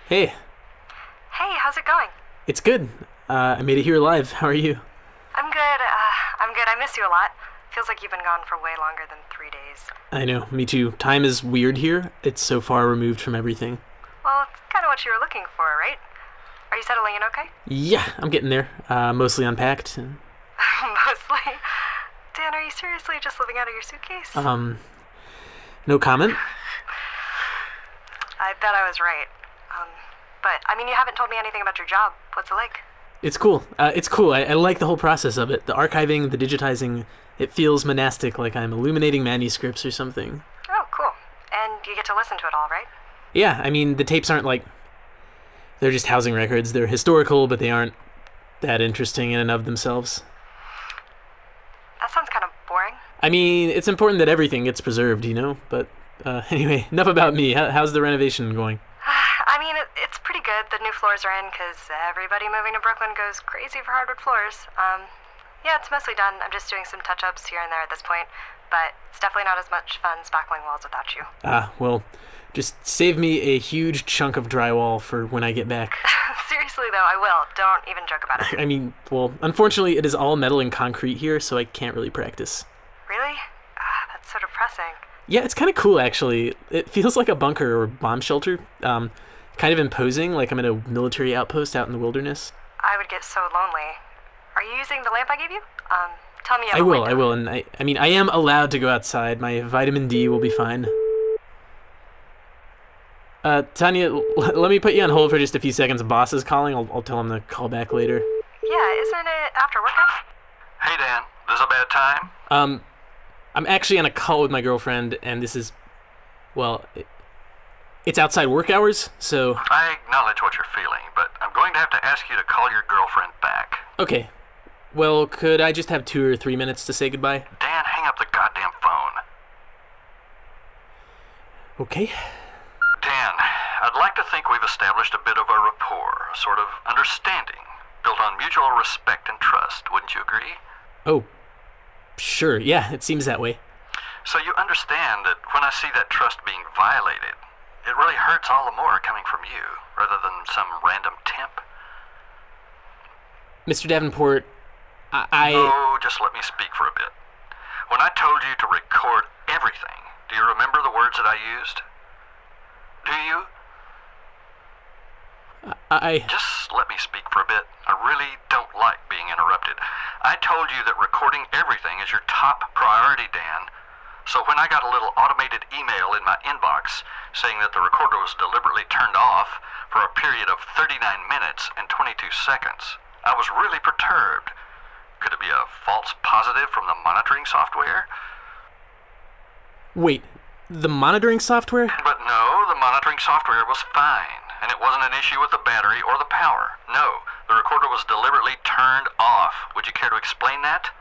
Hey, Hey, how's it going? it's good. I made it here live. How are you? I'm good. I'm good. I miss you a lot. Feels like you've been gone for way longer than 3 days. I know, me too. Time is weird here. It's so far removed from everything. Well, it's kind of what you were looking for, right? Are you settling in okay? Yeah, I'm getting there. Mostly unpacked. Mostly. Dan, are you seriously just living out of your suitcase? No comment? I bet I was right. But, I mean, you haven't told me anything about your job. What's it like? It's cool. I like the whole process of it. The archiving, the digitizing. It feels monastic, like I'm illuminating manuscripts or something. Oh, cool. And you get to listen to it all, right? Yeah, I mean, the tapes aren't like... They're just housing records. They're historical, but they aren't that interesting in and of themselves. That sounds kind of boring. I mean, it's important that everything gets preserved, you know? But, anyway, enough about me. How's the renovation going? I mean, it's pretty good. The new floors are in because everybody moving to Brooklyn goes crazy for hardwood floors. Yeah, it's mostly done. I'm just doing some touch-ups here and there at this point, but it's definitely not as much fun spackling walls without you. Well, just save me a huge chunk of drywall for when I get back. Seriously, though, I will. Don't even joke about it. I mean, well, unfortunately, it is all metal and concrete here, so I can't really practice. Really? That's so depressing. Yeah, it's kind of cool, actually. It feels like a bunker or bomb shelter. Kind of imposing, like I'm at a military outpost out in the wilderness. I would get so lonely. Are you using the lamp I gave you? Tell me you have I a will, window. and I mean, I am allowed to go outside. My vitamin D will be fine. Tanya, let me put you on hold for just a few seconds. Boss is calling. I'll tell him to call back later. Yeah, isn't it after workout? Hey, Dan. This a bad time? I'm actually on a call with my girlfriend, and this is, well, it's outside work hours, so... I acknowledge what you're feeling, but I'm going to have to ask you to call your girlfriend back. Okay. Well, could I just have 2 or 3 minutes to say goodbye? Dan, hang up the goddamn phone. Okay. Dan, I'd like to think we've established a bit of a rapport, a sort of understanding, built on mutual respect and trust, wouldn't you agree? Oh, sure. Yeah, it seems that way. So you understand that when I see that trust being violated, it really hurts all the more coming from you, rather than some random temp. Mr. Davenport, Oh, just let me speak for a bit. When I told you to record everything, do you remember the words that I used? Do you? Just let me speak for a bit. I really don't like being interrupted. I told you that recording everything is your top priority, Dan. So when I got a little automated email in my inbox saying that the recorder was deliberately turned off for a period of 39 minutes and 22 seconds, I was really perturbed. Could it be a false positive from the monitoring software? Wait, the monitoring software? But no, the monitoring software was fine, and it wasn't an issue with the battery or the power. No, the recorder was deliberately turned off. Would you care to explain that?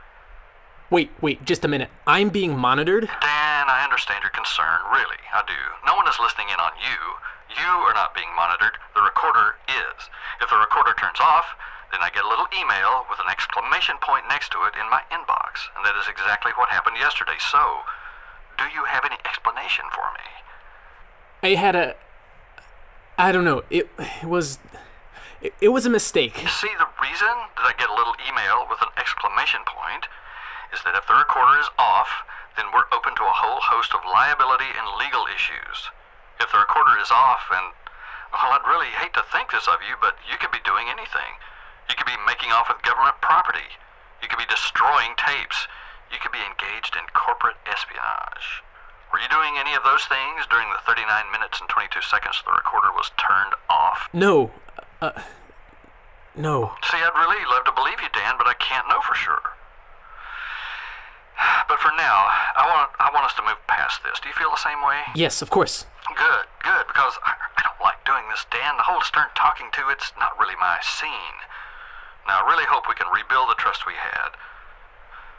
Wait, just a minute. I'm being monitored? Dan, I understand your concern, really, I do. No one is listening in on you. You are not being monitored, the recorder is. If the recorder turns off, then I get a little email with an exclamation point next to it in my inbox, and that is exactly what happened yesterday. So, do you have any explanation for me? I don't know. It was a mistake. You see, the reason that I get a little email with an exclamation point is that if the recorder is off, then we're open to a whole host of liability and legal issues. If the recorder is off, and, well, I'd really hate to think this of you, but you could be doing anything. You could be making off with government property. You could be destroying tapes. You could be engaged in corporate espionage. Were you doing any of those things during the 39 minutes and 22 seconds the recorder was turned off? No. No. See, I'd really love to believe you, Dan, but I can't know for sure. But for now, I want us to move past this. Do you feel the same way? Yes, of course. Good, because I don't like doing this, Dan. The whole stern talking to, it's not really my scene. Now, I really hope we can rebuild the trust we had.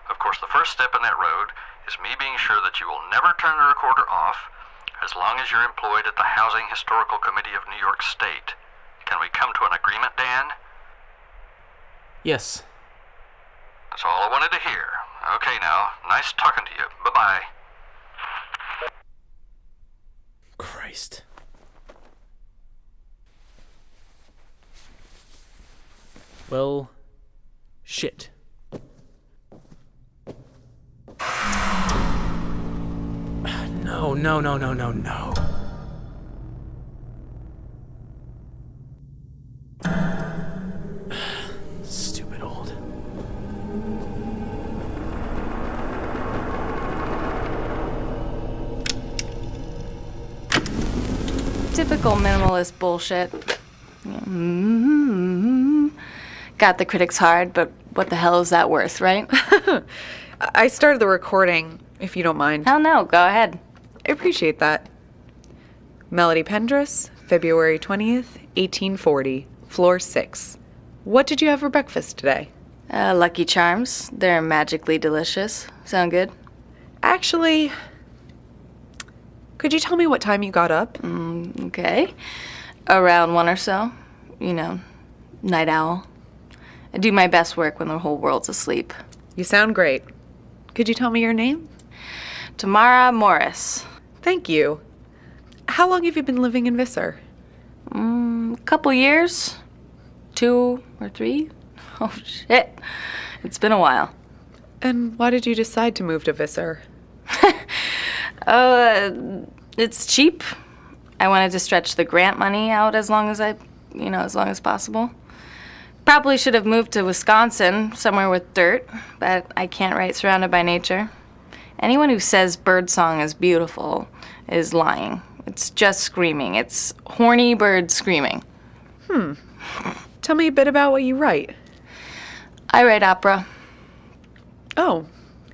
Of course, the first step in that road is me being sure that you will never turn the recorder off as long as you're employed at the Housing Historical Committee of New York State. Can we come to an agreement, Dan? Yes. That's all I wanted to hear. Okay now, nice talking to you. Bye-bye. Christ. Well, shit. No. Stupid old. Typical minimalist bullshit. Got the critics hard, but what the hell is that worth, right? I started the recording, if you don't mind. Hell no, go ahead. I appreciate that. Melody Pendras, February 20th, 1840, floor 6. What did you have for breakfast today? Lucky Charms. They're magically delicious. Sound good? Actually, could you tell me what time you got up? Okay. Around 1 or so. You know, night owl. I do my best work when the whole world's asleep. You sound great. Could you tell me your name? Tamara Morris. Thank you. How long have you been living in Visser? Couple years. 2 or 3. Oh, shit. It's been a while. And why did you decide to move to Visser? It's cheap. I wanted to stretch the grant money out as long as possible. Probably should have moved to Wisconsin, somewhere with dirt, but I can't write surrounded by nature. Anyone who says birdsong is beautiful is lying. It's just screaming. It's horny bird screaming. Tell me a bit about what you write. I write opera. Oh,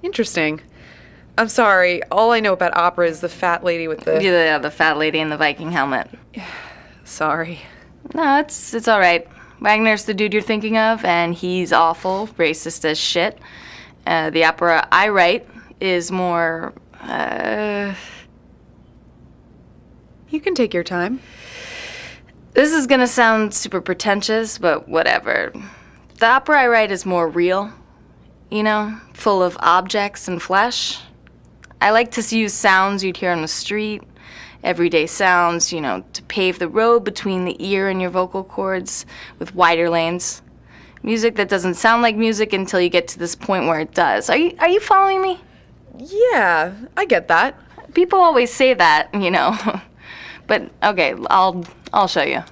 interesting. I'm sorry, all I know about opera is the fat lady with the... Yeah, the fat lady in the Viking helmet. Sorry. No, it's all right. Wagner's the dude you're thinking of, and he's awful, racist as shit. The opera I write is more, You can take your time. This is gonna sound super pretentious, but whatever. The opera I write is more real, full of objects and flesh. I like to use sounds you'd hear on the street, everyday sounds, to pave the road between the ear and your vocal cords with wider lanes. Music that doesn't sound like music until you get to this point where it does. Are you following me? Yeah, I get that. People always say that, But okay, I'll show you.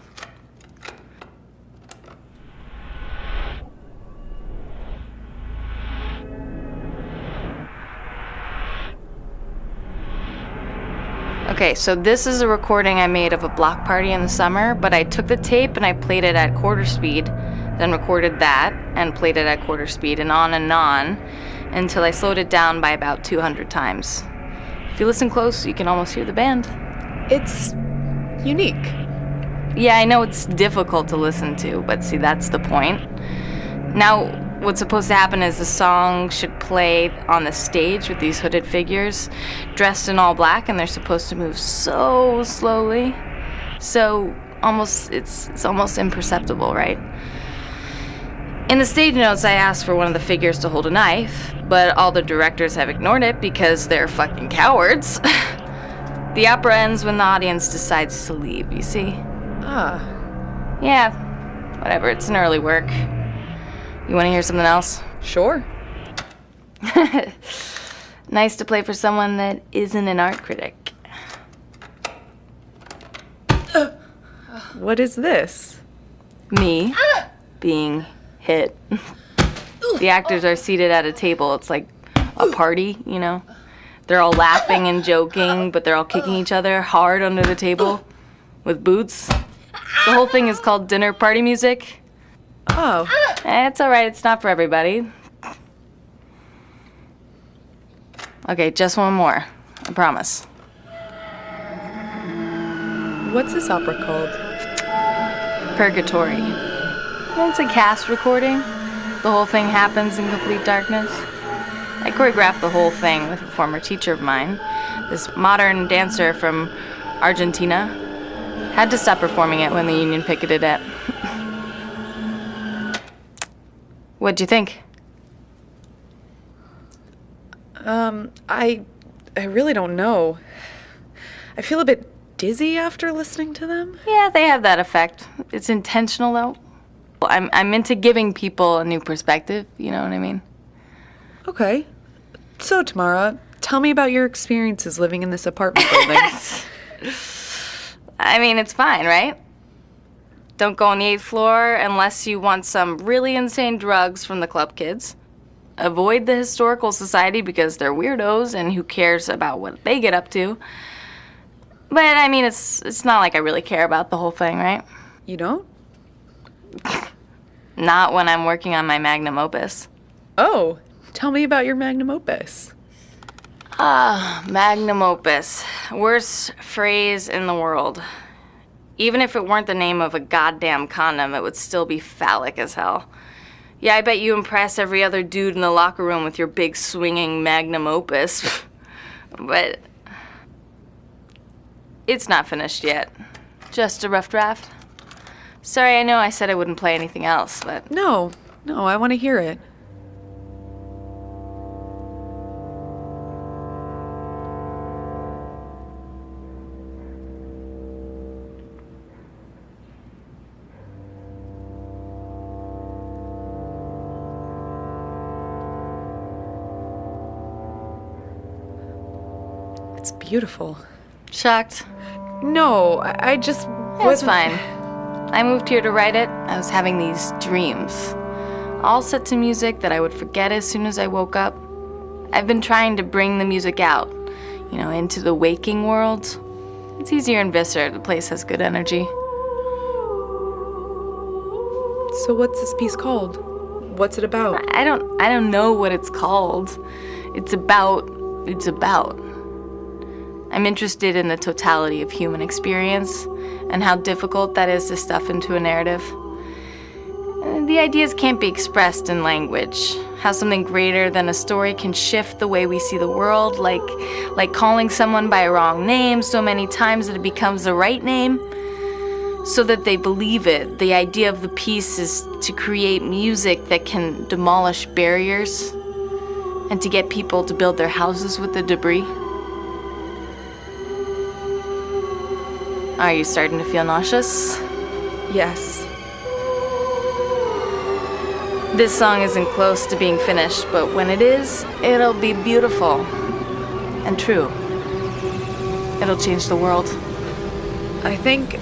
Okay, so this is a recording I made of a block party in the summer, but I took the tape and I played it at quarter speed, then recorded that and played it at quarter speed, and on until I slowed it down by about 200 times. If you listen close, you can almost hear the band. It's unique. Yeah, I know it's difficult to listen to, but see, that's the point. Now, what's supposed to happen is the song should play on the stage with these hooded figures dressed in all black, and they're supposed to move so slowly. So it's almost imperceptible, right? In the stage notes, I asked for one of the figures to hold a knife, but all the directors have ignored it because they're fucking cowards. The opera ends when the audience decides to leave, you see? Yeah, whatever, it's an early work. You want to hear something else? Sure. Nice to play for someone that isn't an art critic. What is this? Me being hit. The actors are seated at a table. It's like a party, They're all laughing and joking, but they're all kicking each other hard under the table with boots. The whole thing is called dinner party music. Oh. It's all right. It's not for everybody. Okay, just one more. I promise. What's this opera called? Purgatory. It's a cast recording. The whole thing happens in complete darkness. I choreographed the whole thing with a former teacher of mine, this modern dancer from Argentina. Had to stop performing it when the union picketed it. What'd you think? I really don't know. I feel a bit dizzy after listening to them. Yeah, they have that effect. It's intentional, though. I'm into giving people a new perspective, you know what I mean? Okay. So, Tamara, tell me about your experiences living in this apartment building. I mean, it's fine, right? Don't go on the 8th floor unless you want some really insane drugs from the club kids. Avoid the historical society because they're weirdos and who cares about what they get up to. But, I mean, it's not like I really care about the whole thing, right? You don't? Not when I'm working on my magnum opus. Oh, tell me about your magnum opus. Magnum opus. Worst phrase in the world. Even if it weren't the name of a goddamn condom, it would still be phallic as hell. Yeah, I bet you impress every other dude in the locker room with your big swinging magnum opus. But it's not finished yet. Just a rough draft. Sorry, I know I said I wouldn't play anything else, but... No, I want to hear it. It's beautiful. Shocked? No, I just... It's fine. I moved here to write it. I was having these dreams, all set to music that I would forget as soon as I woke up. I've been trying to bring the music out, into the waking world. It's easier in Visser. The place has good energy. So what's this piece called? What's it about? I don't know what it's called. It's about. I'm interested in the totality of human experience and how difficult that is to stuff into a narrative. The ideas can't be expressed in language. How something greater than a story can shift the way we see the world, like calling someone by a wrong name so many times that it becomes the right name, so that they believe it. The idea of the piece is to create music that can demolish barriers and to get people to build their houses with the debris. Are you starting to feel nauseous? Yes. This song isn't close to being finished, but when it is, it'll be beautiful and true. It'll change the world. I think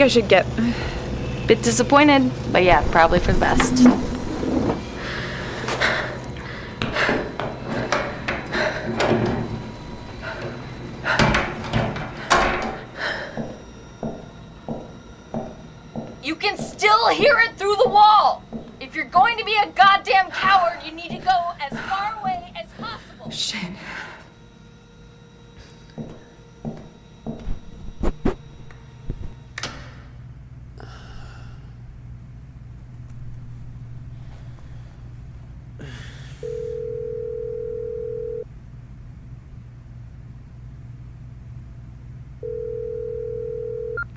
I should get... Bit disappointed, but yeah, probably for the best. You can still hear it through the wall. If you're going to be a goddamn coward, you need to go as far away as possible. Shit.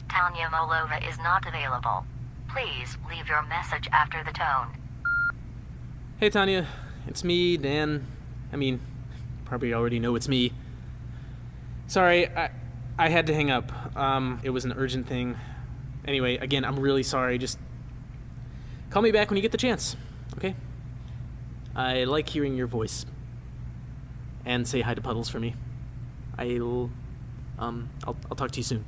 Tanya Molova is not available. Please leave your message after the tone. Hey, Tanya. It's me, Dan. I mean, probably already know it's me. Sorry, I had to hang up. It was an urgent thing. Anyway, again, I'm really sorry. Just call me back when you get the chance, okay? I like hearing your voice. And say hi to Puddles for me. I'll talk to you soon.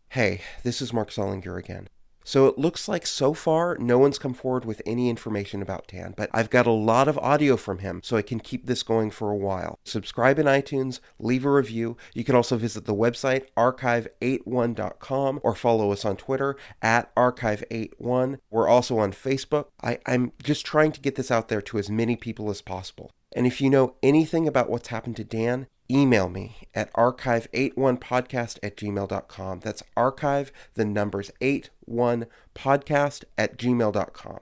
Hey, this is Mark Zollinger again. So it looks like so far no one's come forward with any information about Dan, but I've got a lot of audio from him, so I can keep this going for a while. Subscribe in iTunes, leave a review. You can also visit the website archive81.com or follow us on Twitter at archive81. We're also on Facebook. I'm just trying to get this out there to as many people as possible. And if you know anything about what's happened to Dan, email me at archive81podcast@gmail.com. That's archive, the numbers 81podcast@gmail.com.